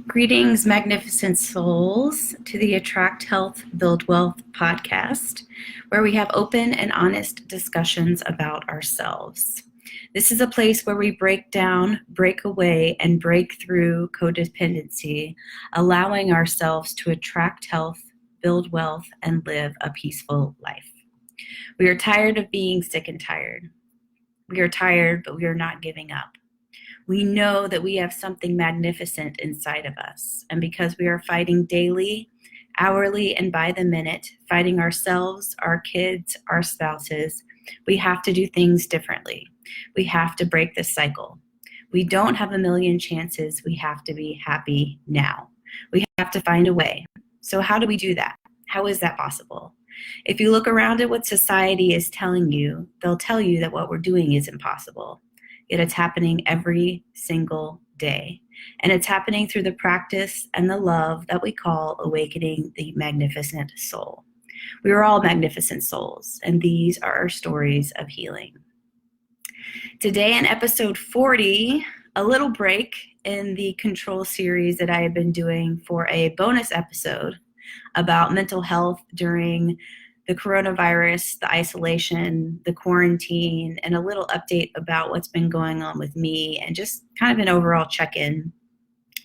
Greetings, magnificent souls, to the Attract Health, Build Wealth podcast, where we have open and honest discussions about ourselves. This is a place where we break down, break away, and break through codependency, allowing ourselves to attract health, build wealth, and live a peaceful life. We are tired of being sick and tired. We are tired, but we are not giving up. We know that we have something magnificent inside of us. And because we are fighting daily, hourly, and by the minute, fighting ourselves, our kids, our spouses, we have to do things differently. We have to break this cycle. We don't have a million chances. We have to be happy now. We have to find a way. So how do we do that? How is that possible? If you look around at what society is telling you, they'll tell you that what we're doing is impossible. Yet it's happening every single day. And it's happening through the practice and the love that we call awakening the magnificent soul. We are all magnificent souls, and these are our stories of healing. Today in episode 40, a little break in the control series that I have been doing for a bonus episode about mental health during the coronavirus, the isolation, the quarantine, and a little update about what's been going on with me and just kind of an overall check-in.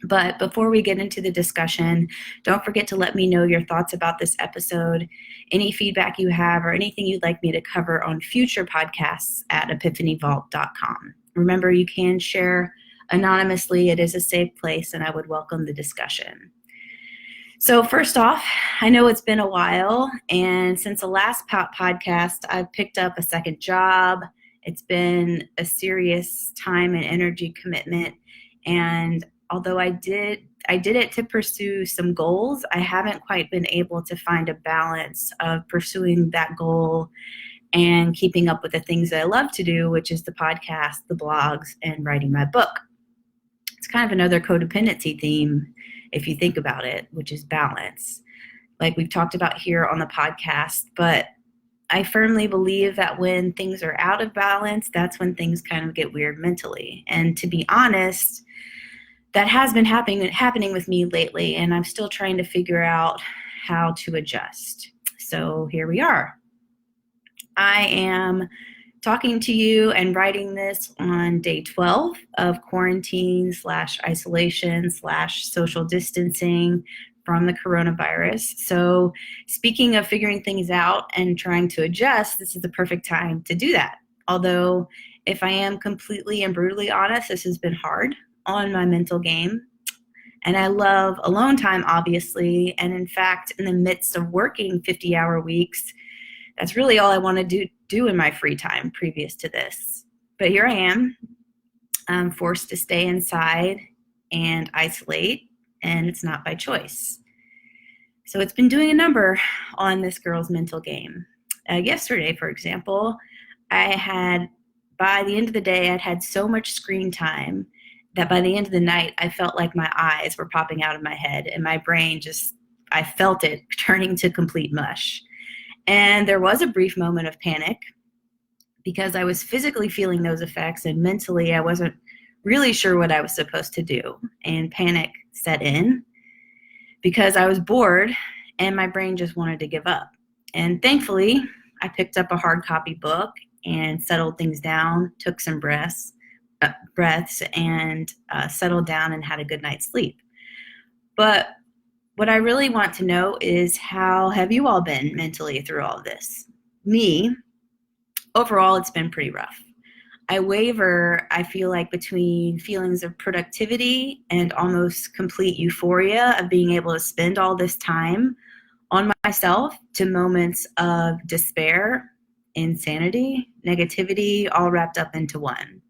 But before we get into the discussion, don't forget to let me know your thoughts about this episode, any feedback you have, or anything you'd like me to cover on future podcasts at epiphanyvault.com. Remember, you can share anonymously. It is a safe place, and I would welcome the discussion. So first off, I know it's been a while, and since the last podcast, I've picked up a second job. It's been a serious time and energy commitment, and although I did it to pursue some goals, I haven't quite been able to find a balance of pursuing that goal and keeping up with the things that I love to do, which is the podcast, the blogs, and writing my book. It's kind of another codependency theme, if you think about it, which is balance, like we've talked about here on the podcast. But I firmly believe that when things are out of balance, that's when things kind of get weird mentally. And to be honest, that has been happening with me lately, and I'm still trying to figure out how to adjust. So here we are. I am talking to you and writing this on day 12 of quarantine / isolation / social distancing from the coronavirus. So speaking of figuring things out and trying to adjust, this is the perfect time to do that. Although if I am completely and brutally honest, this has been hard on my mental game. And I love alone time, obviously. And in fact, in the midst of working 50-hour weeks, that's really all I want to do in my free time previous to this. But here I am. I'm forced to stay inside and isolate, and it's not by choice. So it's been doing a number on this girl's mental game. Yesterday, for example, by the end of the day, I'd had so much screen time that by the end of the night, I felt like my eyes were popping out of my head, and my brain I felt it turning to complete mush. And there was a brief moment of panic because I was physically feeling those effects, and mentally I wasn't really sure what I was supposed to do. And panic set in because I was bored and my brain just wanted to give up. And thankfully, I picked up a hard copy book and settled things down, took some breaths and settled down and had a good night's sleep. But what I really want to know is, how have you all been mentally through all of this? Me, overall, it's been pretty rough. I waver, I feel like, between feelings of productivity and almost complete euphoria of being able to spend all this time on myself, to moments of despair, insanity, negativity, all wrapped up into one.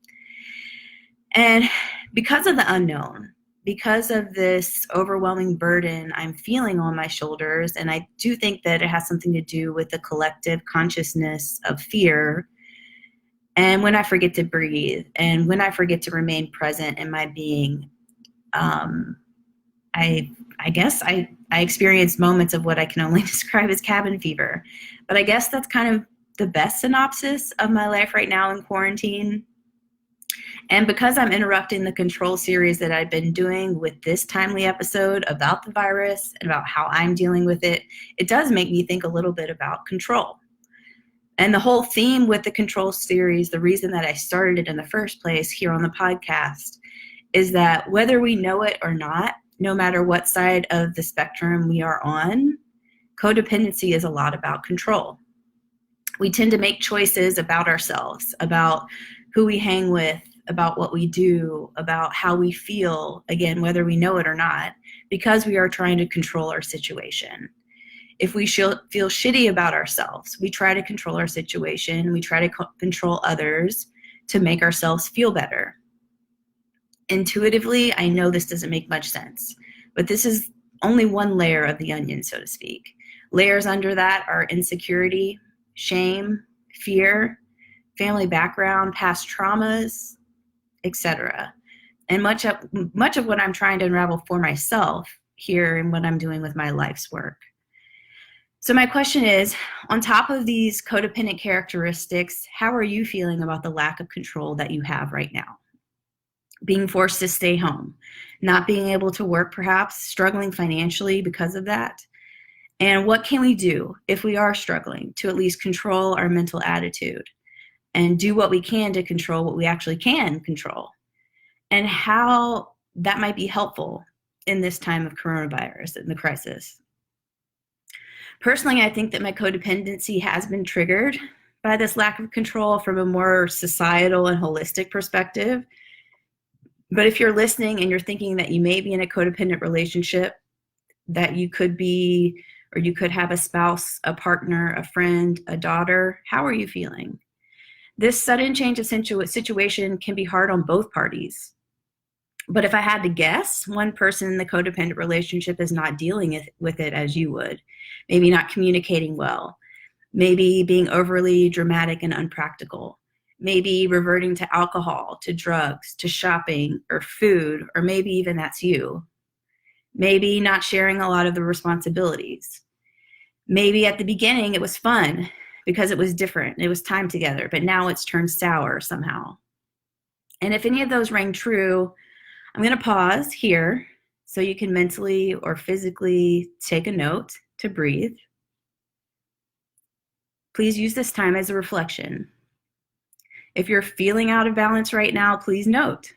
And because of the unknown, because of this overwhelming burden I'm feeling on my shoulders, and I do think that it has something to do with the collective consciousness of fear, and when I forget to breathe, and when I forget to remain present in my being, I guess I experience moments of what I can only describe as cabin fever. But I guess that's kind of the best synopsis of my life right now in quarantine. And because I'm interrupting the control series that I've been doing with this timely episode about the virus and about how I'm dealing with it, it does make me think a little bit about control. And the whole theme with the control series, the reason that I started it in the first place here on the podcast, is that whether we know it or not, no matter what side of the spectrum we are on, codependency is a lot about control. We tend to make choices about ourselves, about who we hang with, about what we do, about how we feel, again, whether we know it or not, because we are trying to control our situation. If we feel shitty about ourselves, we try to control our situation, we try to control others to make ourselves feel better. Intuitively, I know this doesn't make much sense, but this is only one layer of the onion, so to speak. Layers under that are insecurity, shame, fear, family background, past traumas, etc. And much of what I'm trying to unravel for myself here and what I'm doing with my life's work. So my question is, on top of these codependent characteristics, how are you feeling about the lack of control that you have right now? Being forced to stay home, not being able to work perhaps, struggling financially because of that. And what can we do if we are struggling to at least control our mental attitude and do what we can to control what we actually can control? And how that might be helpful in this time of coronavirus and the crisis. Personally, I think that my codependency has been triggered by this lack of control from a more societal and holistic perspective. But if you're listening and you're thinking that you may be in a codependent relationship, that you could be, or you could have a spouse, a partner, a friend, a daughter, how are you feeling? This sudden change of situation can be hard on both parties. But if I had to guess, one person in the codependent relationship is not dealing with it as you would. Maybe not communicating well. Maybe being overly dramatic and unpractical. Maybe reverting to alcohol, to drugs, to shopping, or food, or maybe even that's you. Maybe not sharing a lot of the responsibilities. Maybe at the beginning it was fun because it was different. It was time together, but now it's turned sour somehow. And if any of those rang true, I'm going to pause here so you can mentally or physically take a note to breathe. Please use this time as a reflection. If you're feeling out of balance right now, please note.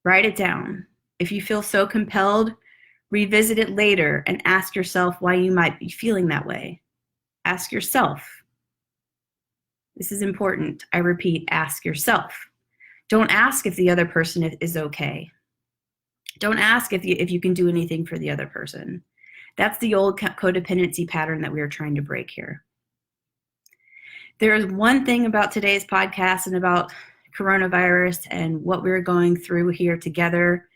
Write it down. If you feel so compelled, revisit it later and ask yourself why you might be feeling that way. Ask yourself. This is important. I repeat, ask yourself. Don't ask if the other person is okay. Don't ask if you can do anything for the other person. That's the old codependency pattern that we are trying to break here. There is one thing about today's podcast and about coronavirus and what we're going through here together,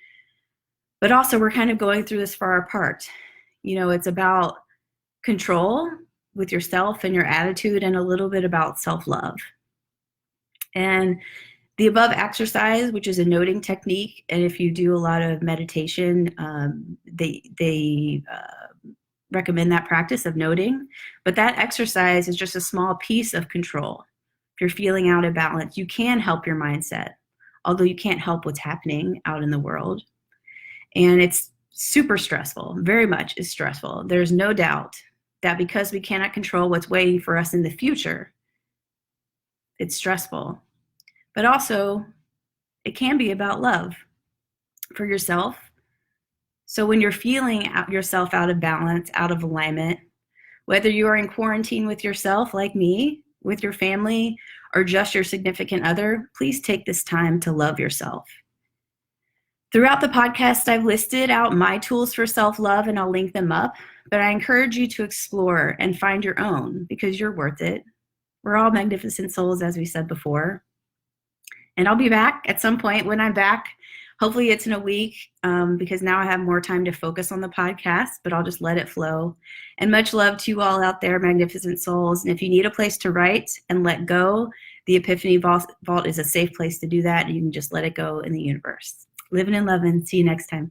but also we're kind of going through this far apart. You know, it's about control with yourself and your attitude and a little bit about self-love. And the above exercise, which is a noting technique, and if you do a lot of meditation, they recommend that practice of noting. But that exercise is just a small piece of control. If you're feeling out of balance, you can help your mindset, although you can't help what's happening out in the world. And it's super stressful, very much is stressful. There's no doubt that because we cannot control what's waiting for us in the future, it's stressful. But also, it can be about love for yourself. So when you're feeling yourself out of balance, out of alignment, whether you are in quarantine with yourself, like me, with your family, or just your significant other, please take this time to love yourself. Throughout the podcast, I've listed out my tools for self-love, and I'll link them up. But I encourage you to explore and find your own because you're worth it. We're all magnificent souls, as we said before. And I'll be back at some point when I'm back. Hopefully it's in a week because now I have more time to focus on the podcast, but I'll just let it flow. And much love to you all out there, magnificent souls. And if you need a place to write and let go, the Epiphany Vault is a safe place to do that. And you can just let it go in the universe. Living and loving. See you next time.